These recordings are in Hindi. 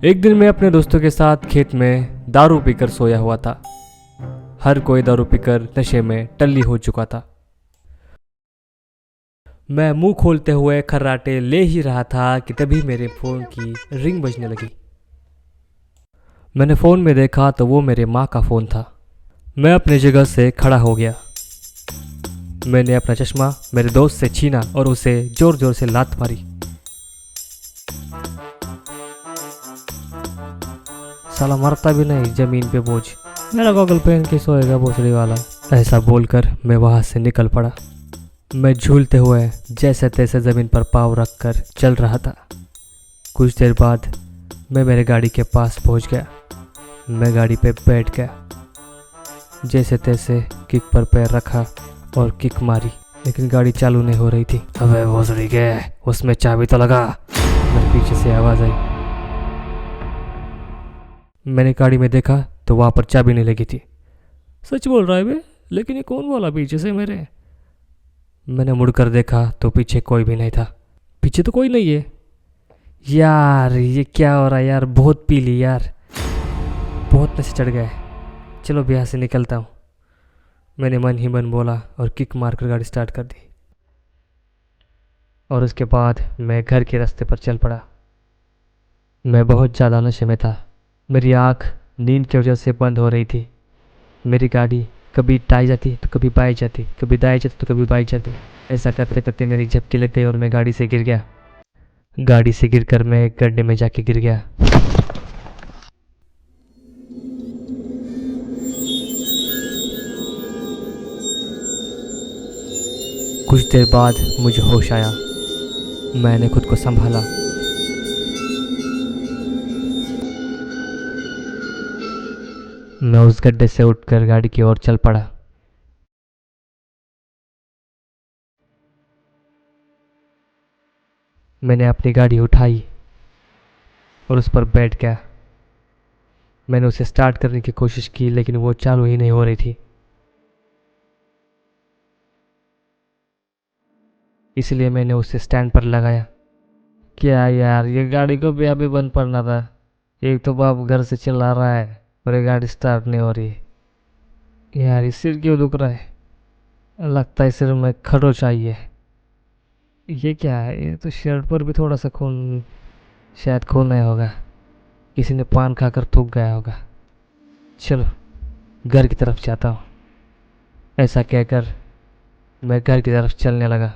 एक दिन मैं अपने दोस्तों के साथ खेत में दारू पीकर सोया हुआ था। हर कोई दारू पीकर नशे में टल्ली हो चुका था। मैं मुंह खोलते हुए खर्राटे ले ही रहा था कि तभी मेरे फोन की रिंग बजने लगी। मैंने फोन में देखा तो वो मेरे माँ का फोन था। मैं अपनी जगह से खड़ा हो गया। मैंने अपना चश्मा मेरे दोस्त से छीना और उसे जोर जोर से लात मारी। साला मरता भी नहीं, जमीन पे बोझ, मेरा गॉगल पहन के सोएगा भोसड़ी वाला। ऐसा बोलकर मैं वहां से निकल पड़ा। मैं झूलते हुए जैसे तैसे जमीन पर पाँव रखकर चल रहा था। कुछ देर बाद मैं मेरे गाड़ी के पास पहुंच गया। मैं गाड़ी पे बैठ गया, जैसे तैसे किक पर पैर रखा और किक मारी, लेकिन गाड़ी चालू नहीं हो रही थी। अबे भोसड़ी के, उसमें चाबी तो लगा। मेरे पीछे से आवाज आई। मैंने गाड़ी में देखा तो वहां पर चाबी नहीं लगी थी। सच बोल रहा है बे, लेकिन ये कौन बोला पीछे से मेरे? मैंने मुड़कर देखा तो पीछे कोई भी नहीं था। पीछे तो कोई नहीं है। यार ये क्या हो रहा है यार, बहुत पी ली यार, बहुत नशे चढ़ गए। चलो यहाँ से निकलता हूँ, मैंने मन ही मन बोला और किक मारकर गाड़ी स्टार्ट कर दी। और उसके बाद मैं घर के रास्ते पर चल पड़ा। मैं बहुत ज़्यादा नशे में था। मेरी आँख नींद की वजह से बंद हो रही थी। मेरी गाड़ी कभी दाएं जाती तो कभी बाएं जाती, कभी दाएं जाती तो कभी बाएं जाती। ऐसा करते करते मेरी झपकी लग गई और मैं गाड़ी से गिर गया। गाड़ी से गिरकर मैं एक गड्ढे में जाके गिर गया। कुछ देर बाद मुझे होश आया। मैंने खुद को संभाला। मैं उस गड्ढे से उठकर गाड़ी की ओर चल पड़ा। मैंने अपनी गाड़ी उठाई और उस पर बैठ गया। मैंने उसे स्टार्ट करने की कोशिश की, लेकिन वो चालू ही नहीं हो रही थी। इसलिए मैंने उसे स्टैंड पर लगाया। क्या यार, ये गाड़ी को भी अभी बंद पड़ना था। एक तो बाप घर से चिल्ला रहा है और ये गाड़ी स्टार्ट नहीं हो रही। यार ये सिर क्यों दुख रहा है? लगता है सिर में खड़ो चाहिए। ये क्या है? ये तो शर्ट पर भी थोड़ा सा खून, शायद खून नहीं होगा, किसी ने पान खाकर थूक गया होगा। चलो घर की तरफ जाता हूँ। ऐसा कहकर मैं घर की तरफ चलने लगा।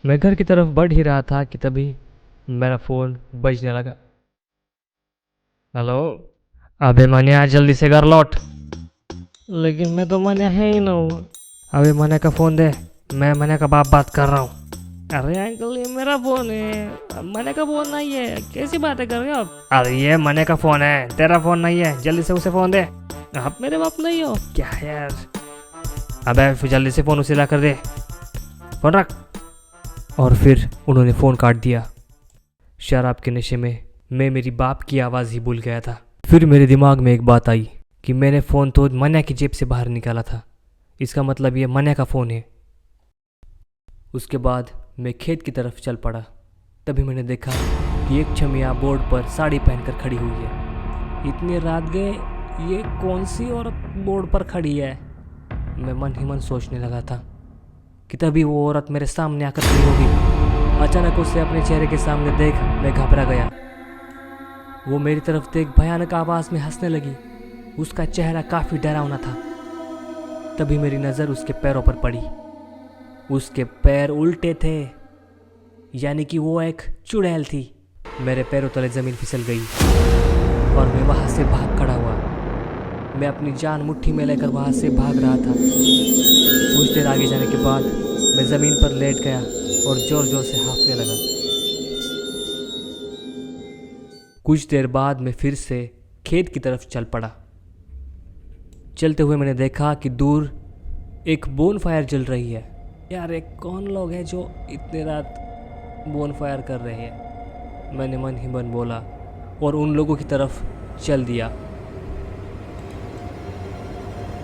मैं घर की तरफ बढ़ ही रहा था कि तभी मेरा फ़ोन बजने लगा। हेलो। अबे मनिया, जल्दी से घर लौट। लेकिन मैं तो मनिया है ही ना हूँ। अबे मनिया का फ़ोन दे, मैं मनिया का बाप बात कर रहा हूँ। अरे अंकल ये मेरा फ़ोन है, मनिया का फ़ोन नहीं है, कैसी बातें कर रहे हो आप? अरे ये मनिया का फ़ोन है, तेरा फ़ोन नहीं है, जल्दी से उसे फ़ोन दे। आप मेरे बाप नहीं हो क्या यार? अबे फिर जल्दी से फ़ोन उसे ला कर दे, फ़ोन रख। और फिर उन्होंने फ़ोन काट दिया। शराब के नशे में मैं मेरी बाप की आवाज़ ही भूल गया था। फिर मेरे दिमाग में एक बात आई कि मैंने फ़ोन तो मन्या की जेब से बाहर निकाला था, इसका मतलब ये मन्या का फ़ोन है। उसके बाद मैं खेत की तरफ चल पड़ा। तभी मैंने देखा कि एक छमिया बोर्ड पर साड़ी पहनकर खड़ी हुई है। इतनी रात गए, ये कौन सी औरत बोर्ड पर खड़ी है? मैं मन ही मन सोचने लगा था कि तभी वो औरत मेरे सामने आकर खड़ी हो गई। अचानक उसे अपने चेहरे के सामने देख मैं घबरा गया। वो मेरी तरफ देख भयानक आवाज़ में हंसने लगी। उसका चेहरा काफ़ी डरावना था। तभी मेरी नज़र उसके पैरों पर पड़ी। उसके पैर उल्टे थे, यानी कि वो एक चुड़ैल थी। मेरे पैरों तले ज़मीन फिसल गई और मैं वहाँ से भाग खड़ा हुआ। मैं अपनी जान मुट्ठी में लेकर वहाँ से भाग रहा था। कुछ देर आगे जाने के बाद मैं ज़मीन पर लेट गया और ज़ोर ज़ोर से हाँफने लगा। कुछ देर बाद मैं फिर से खेत की तरफ चल पड़ा। चलते हुए मैंने देखा कि दूर एक बोन फायर जल रही है। यार एक कौन लोग हैं जो इतनी रात बोन फायर कर रहे हैं? मैंने मन ही मन बोला और उन लोगों की तरफ चल दिया।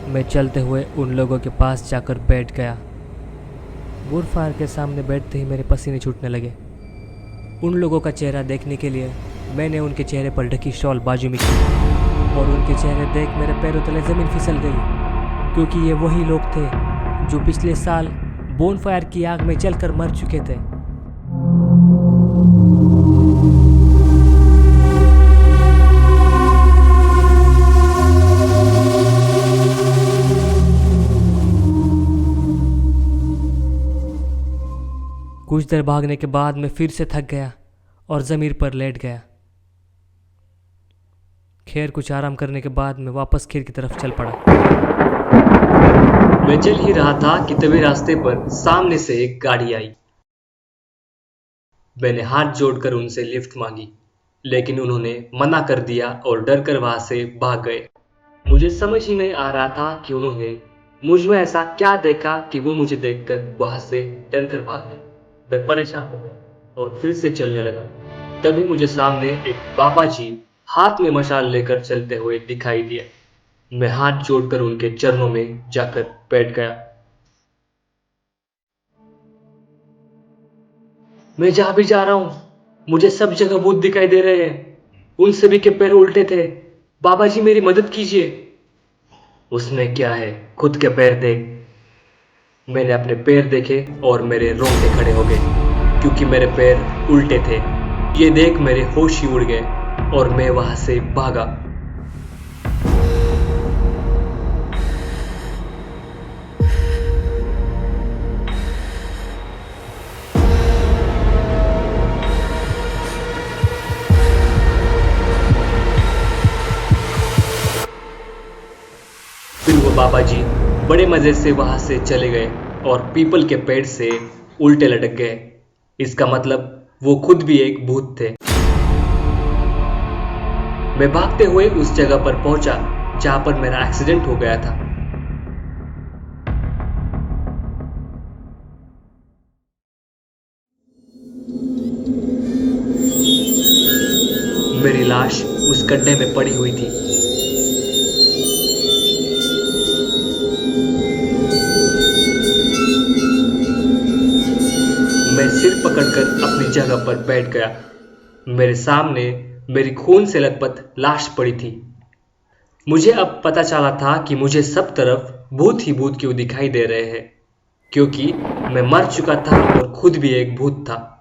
मैं चलते हुए उन लोगों के पास जाकर बैठ गया। बोन फायर के सामने बैठते ही मेरे पसीने छूटने लगे। उन लोगों का चेहरा देखने के लिए मैंने उनके चेहरे पर ढकी शॉल बाजू में की और उनके चेहरे देख मेरे पैरों तले ज़मीन फिसल गई, क्योंकि ये वही लोग थे जो पिछले साल बोनफायर की आग में जलकर मर चुके थे। कुछ देर भागने के बाद मैं फिर से थक गया और ज़मीन पर लेट गया। खैर कुछ आराम करने के बाद मैं वापस खीर की तरफ चल पड़ा। मैं चल ही रहा था कि तभी रास्ते पर सामने से एक गाड़ी आई। मैंने हाथ जोड़कर उनसे लिफ्ट मांगी, लेकिन उन्होंने मना कर दिया और डर कर वहां से भाग गए। मुझे समझ ही नहीं आ रहा था कि उन्होंने मुझ में ऐसा क्या देखा कि वो मुझे देखकर वहां से डर कर भाग गए। मैं परेशान हो गया और फिर से चलने लगा। तभी मुझे सामने एक बाबा जी हाथ में मशाल लेकर चलते हुए दिखाई दिए। मैं हाथ जोड़कर उनके चरणों में जाकर बैठ गया। मैं जहां भी जा रहा हूं मुझे सब जगह भूत दिखाई दे रहे हैं। उन सभी के पैर उल्टे थे। बाबा जी मेरी मदद कीजिए। उसमें क्या है, खुद के पैर देख। मैंने अपने पैर देखे और मेरे रोंगटे खड़े हो गए, क्योंकि मेरे पैर उल्टे थे। ये देख मेरे होश ही उड़ गए और मैं वहां से भागा। फिर वो बाबा जी बड़े मजे से वहां से चले गए और पीपल के पेड़ से उल्टे लटक गए। इसका मतलब वो खुद भी एक भूत थे। मैं भागते हुए उस जगह पर पहुंचा जहां पर मेरा एक्सीडेंट हो गया था। मेरी लाश उस गड्ढे में पड़ी हुई थी। मैं सिर पकड़कर अपनी जगह पर बैठ गया। मेरे सामने मेरी खून से लथपथ लाश पड़ी थी। मुझे अब पता चला था कि मुझे सब तरफ भूत ही भूत क्यों दिखाई दे रहे हैं, क्योंकि मैं मर चुका था और खुद भी एक भूत था।